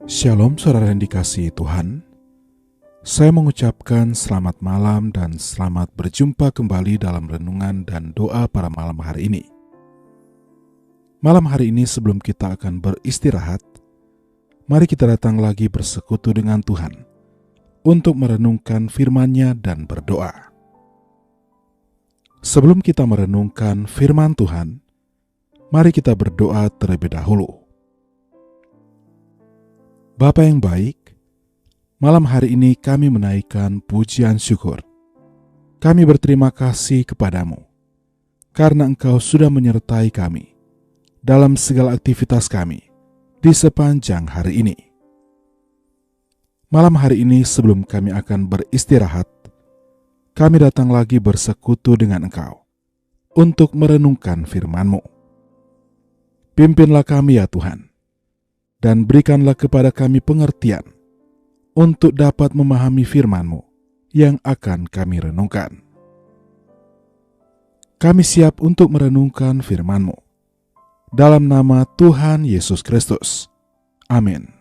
Shalom saudara yang dikasihi Tuhan. Saya mengucapkan selamat malam dan selamat berjumpa kembali dalam renungan dan doa pada malam hari ini. Malam hari ini sebelum kita akan beristirahat, mari kita datang lagi bersekutu dengan Tuhan untuk merenungkan firman-Nya dan berdoa. Sebelum kita merenungkan firman Tuhan, mari kita berdoa terlebih dahulu. Bapa yang baik, malam hari ini kami menaikkan pujian syukur. Kami berterima kasih kepadamu, karena Engkau sudah menyertai kami dalam segala aktivitas kami di sepanjang hari ini. Malam hari ini sebelum kami akan beristirahat, kami datang lagi bersekutu dengan Engkau untuk merenungkan firman-Mu. Pimpinlah kami ya Tuhan, dan berikanlah kepada kami pengertian untuk dapat memahami firman-Mu yang akan kami renungkan. Kami siap untuk merenungkan firman-Mu. Dalam nama Tuhan Yesus Kristus. Amin.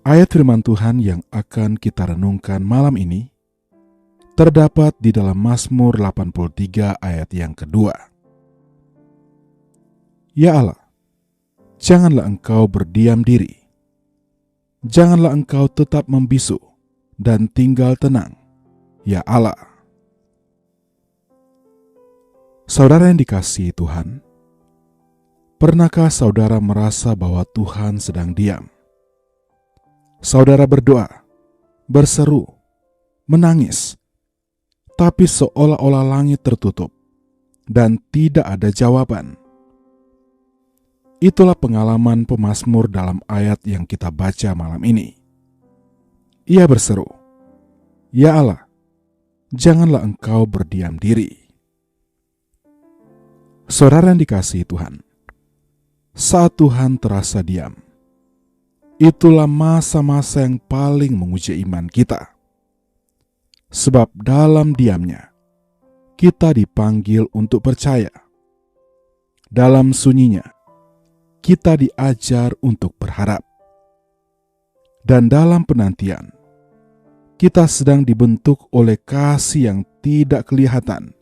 Ayat firman Tuhan yang akan kita renungkan malam ini terdapat di dalam Mazmur 83 ayat yang kedua. Ya Allah, janganlah Engkau berdiam diri. Janganlah Engkau tetap membisu dan tinggal tenang, ya Allah. Saudara yang dikasihi Tuhan, pernahkah saudara merasa bahwa Tuhan sedang diam? Saudara berdoa, berseru, menangis, tapi seolah-olah langit tertutup dan tidak ada jawaban. Itulah pengalaman pemazmur dalam ayat yang kita baca malam ini. Ia berseru, "Ya Allah, janganlah Engkau berdiam diri." Saudara yang dikasihi Tuhan, saat Tuhan terasa diam, itulah masa-masa yang paling menguji iman kita. Sebab dalam diamnya, kita dipanggil untuk percaya. Dalam sunyinya, kita diajar untuk berharap. Dan dalam penantian, kita sedang dibentuk oleh kasih yang tidak kelihatan,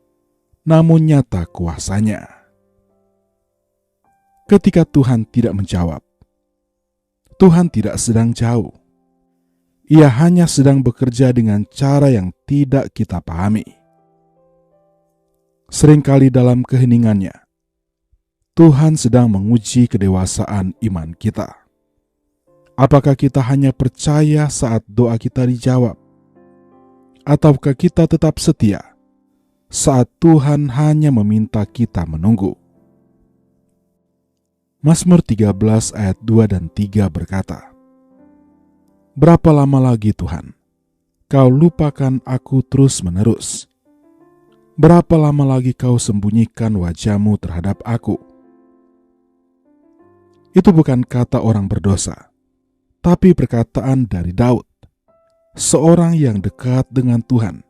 namun nyata kuasanya. Ketika Tuhan tidak menjawab, Tuhan tidak sedang jauh. Ia hanya sedang bekerja dengan cara yang tidak kita pahami. Seringkali dalam keheningannya, Tuhan sedang menguji kedewasaan iman kita. Apakah kita hanya percaya saat doa kita dijawab? Ataukah kita tetap setia saat Tuhan hanya meminta kita menunggu? Mazmur 13 ayat 2 dan 3 berkata, "Berapa lama lagi Tuhan, Kau lupakan aku terus-menerus? Berapa lama lagi Kau sembunyikan wajah-Mu terhadap aku?" Itu bukan kata orang berdosa, tapi perkataan dari Daud, seorang yang dekat dengan Tuhan,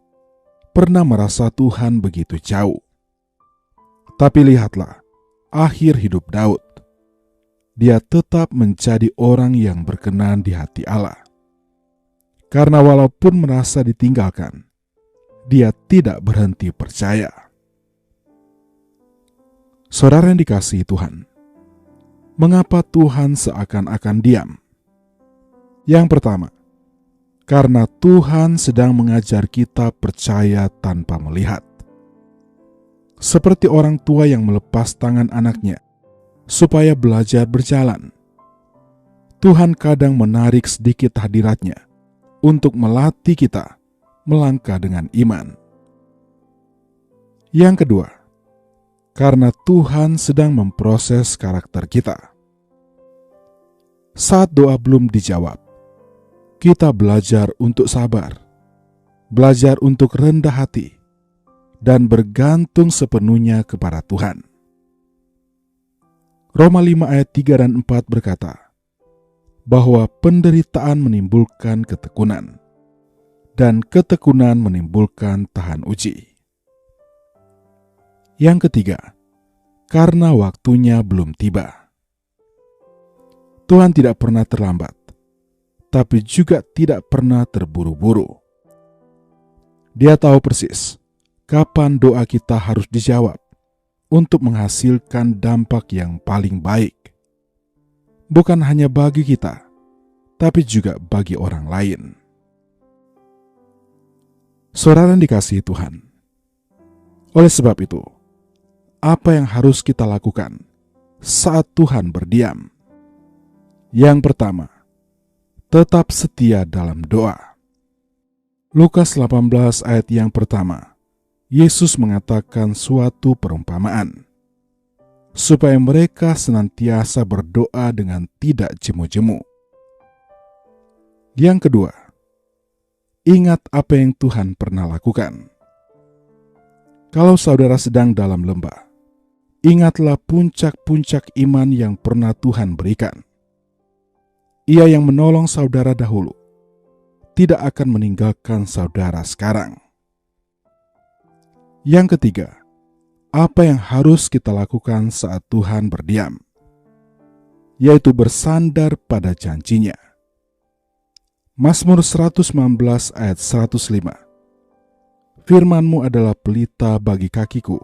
pernah merasa Tuhan begitu jauh. Tapi lihatlah akhir hidup Daud. Dia tetap menjadi orang yang berkenan di hati Allah. Karena walaupun merasa ditinggalkan, dia tidak berhenti percaya. Saudara yang dikasihi Tuhan, mengapa Tuhan seakan-akan diam? Yang pertama, karena Tuhan sedang mengajar kita percaya tanpa melihat. Seperti orang tua yang melepas tangan anaknya supaya belajar berjalan, Tuhan kadang menarik sedikit hadiratnya untuk melatih kita melangkah dengan iman. Yang kedua, karena Tuhan sedang memproses karakter kita. Saat doa belum dijawab, kita belajar untuk sabar, belajar untuk rendah hati, dan bergantung sepenuhnya kepada Tuhan. Roma 5 ayat 3 dan 4 berkata, bahwa penderitaan menimbulkan ketekunan, dan ketekunan menimbulkan tahan uji. Yang ketiga, karena waktunya belum tiba. Tuhan tidak pernah terlambat, tapi juga tidak pernah terburu-buru. Dia tahu persis kapan doa kita harus dijawab untuk menghasilkan dampak yang paling baik. Bukan hanya bagi kita, tapi juga bagi orang lain. Saudara yang dikasihi Tuhan, oleh sebab itu, apa yang harus kita lakukan saat Tuhan berdiam? Yang pertama, tetap setia dalam doa. Lukas 18 ayat yang pertama, Yesus mengatakan suatu perumpamaan, supaya mereka senantiasa berdoa dengan tidak jemu-jemu. Yang kedua, ingat apa yang Tuhan pernah lakukan. Kalau saudara sedang dalam lembah, ingatlah puncak-puncak iman yang pernah Tuhan berikan. Ia yang menolong saudara dahulu tidak akan meninggalkan saudara sekarang. Yang ketiga, apa yang harus kita lakukan saat Tuhan berdiam? Yaitu bersandar pada janjinya. Mazmur 119 ayat 105. Firman-Mu adalah pelita bagi kakiku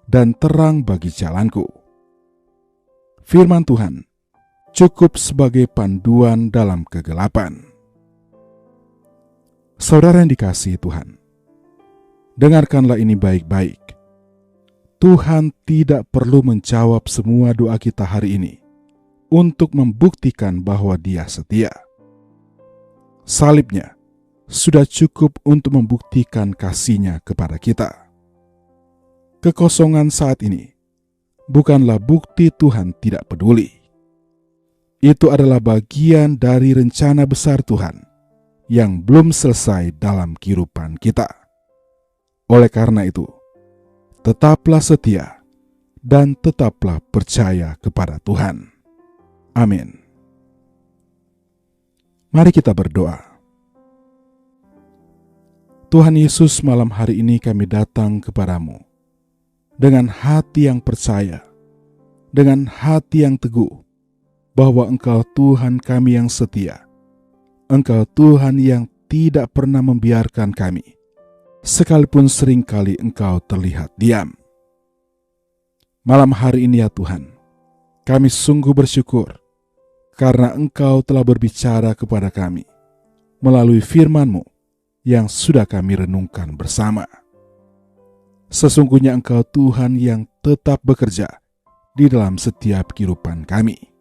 dan terang bagi jalanku. Firman Tuhan cukup sebagai panduan dalam kegelapan. Saudara yang dikasihi Tuhan, dengarkanlah ini baik-baik. Tuhan tidak perlu menjawab semua doa kita hari ini untuk membuktikan bahwa Dia setia. Salibnya sudah cukup untuk membuktikan kasih-Nya kepada kita. Kekosongan saat ini bukanlah bukti Tuhan tidak peduli. Itu adalah bagian dari rencana besar Tuhan yang belum selesai dalam kehidupan kita. Oleh karena itu, tetaplah setia dan tetaplah percaya kepada Tuhan. Amin. Mari kita berdoa. Tuhan Yesus, malam hari ini kami datang kepadamu dengan hati yang percaya, dengan hati yang teguh, bahwa Engkau Tuhan kami yang setia. Engkau Tuhan yang tidak pernah membiarkan kami, sekalipun seringkali Engkau terlihat diam. Malam hari ini ya Tuhan, kami sungguh bersyukur karena Engkau telah berbicara kepada kami melalui firman-Mu yang sudah kami renungkan bersama. Sesungguhnya Engkau Tuhan yang tetap bekerja di dalam setiap kehidupan kami.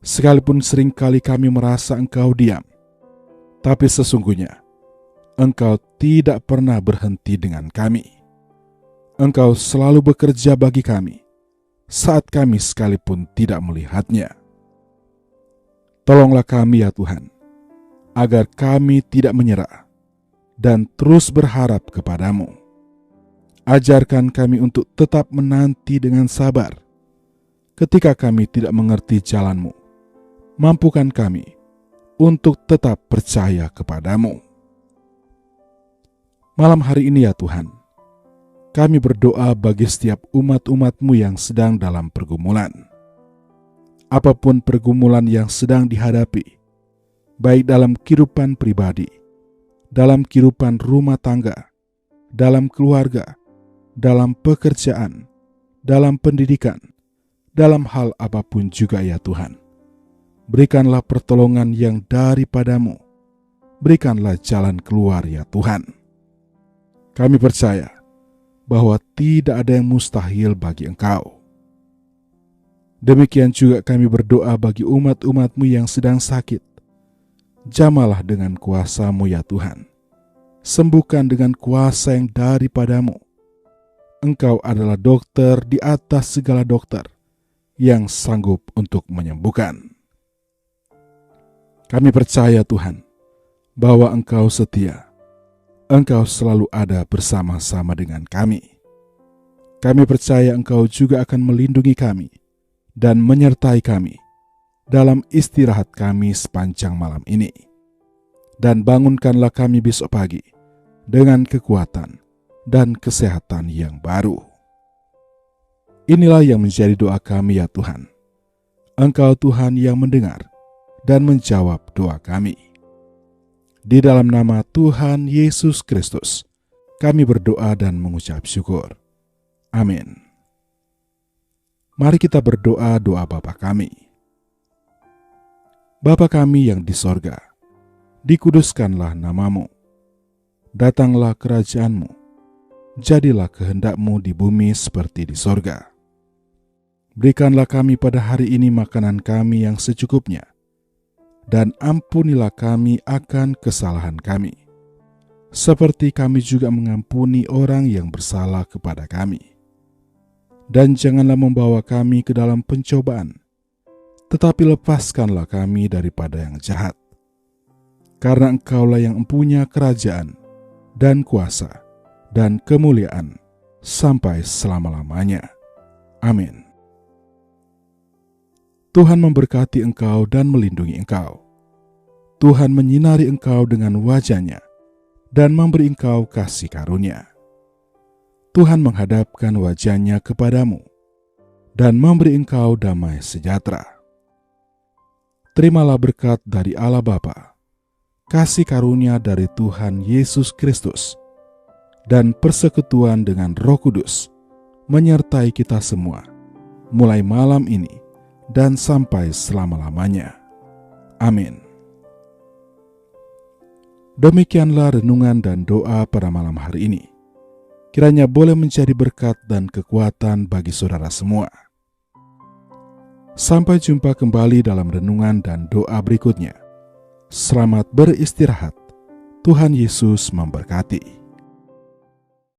Sekalipun seringkali kami merasa Engkau diam, tapi sesungguhnya Engkau tidak pernah berhenti dengan kami. Engkau selalu bekerja bagi kami saat kami sekalipun tidak melihatnya. Tolonglah kami ya Tuhan, agar kami tidak menyerah dan terus berharap kepadamu. Ajarkan kami untuk tetap menanti dengan sabar ketika kami tidak mengerti jalan-Mu. Mampukan kami untuk tetap percaya kepadamu. Malam hari ini ya Tuhan, kami berdoa bagi setiap umat-umat-Mu yang sedang dalam pergumulan. Apapun pergumulan yang sedang dihadapi, baik dalam kehidupan pribadi, dalam kehidupan rumah tangga, dalam keluarga, dalam pekerjaan, dalam pendidikan, dalam hal apapun juga ya Tuhan. Berikanlah pertolongan yang daripadamu. Berikanlah jalan keluar ya Tuhan. Kami percaya bahwa tidak ada yang mustahil bagi Engkau. Demikian juga kami berdoa bagi umat-umat-Mu yang sedang sakit. Jamalah dengan kuasa-Mu ya Tuhan. Sembuhkan dengan kuasa yang daripadamu. Engkau adalah dokter di atas segala dokter yang sanggup untuk menyembuhkan. Kami percaya Tuhan, bahwa Engkau setia. Engkau selalu ada bersama-sama dengan kami. Kami percaya Engkau juga akan melindungi kami dan menyertai kami dalam istirahat kami sepanjang malam ini. Dan bangunkanlah kami besok pagi dengan kekuatan dan kesehatan yang baru. Inilah yang menjadi doa kami ya Tuhan, Engkau Tuhan yang mendengar dan menjawab doa kami. Di dalam nama Tuhan Yesus Kristus, kami berdoa dan mengucap syukur. Amin. Mari kita berdoa doa Bapa kami. Bapa kami yang di sorga, dikuduskanlah namamu. Datanglah kerajaan-Mu, jadilah kehendak-Mu di bumi seperti di sorga. Berikanlah kami pada hari ini makanan kami yang secukupnya, dan ampunilah kami akan kesalahan kami, seperti kami juga mengampuni orang yang bersalah kepada kami. Dan janganlah membawa kami ke dalam pencobaan, tetapi lepaskanlah kami daripada yang jahat. Karena Engkaulah yang mempunyai kerajaan, dan kuasa, dan kemuliaan, sampai selama-lamanya. Amin. Tuhan memberkati engkau dan melindungi engkau. Tuhan menyinari engkau dengan wajah-Nya, dan memberi engkau kasih karunia. Tuhan menghadapkan wajah-Nya kepadamu, dan memberi engkau damai sejahtera. Terimalah berkat dari Allah Bapa, kasih karunia dari Tuhan Yesus Kristus, dan persekutuan dengan Roh Kudus menyertai kita semua, mulai malam ini dan sampai selama-lamanya. Amin. Demikianlah renungan dan doa pada malam hari ini. Kiranya boleh menjadi berkat dan kekuatan bagi saudara semua. Sampai jumpa kembali dalam renungan dan doa berikutnya. Selamat beristirahat. Tuhan Yesus memberkati.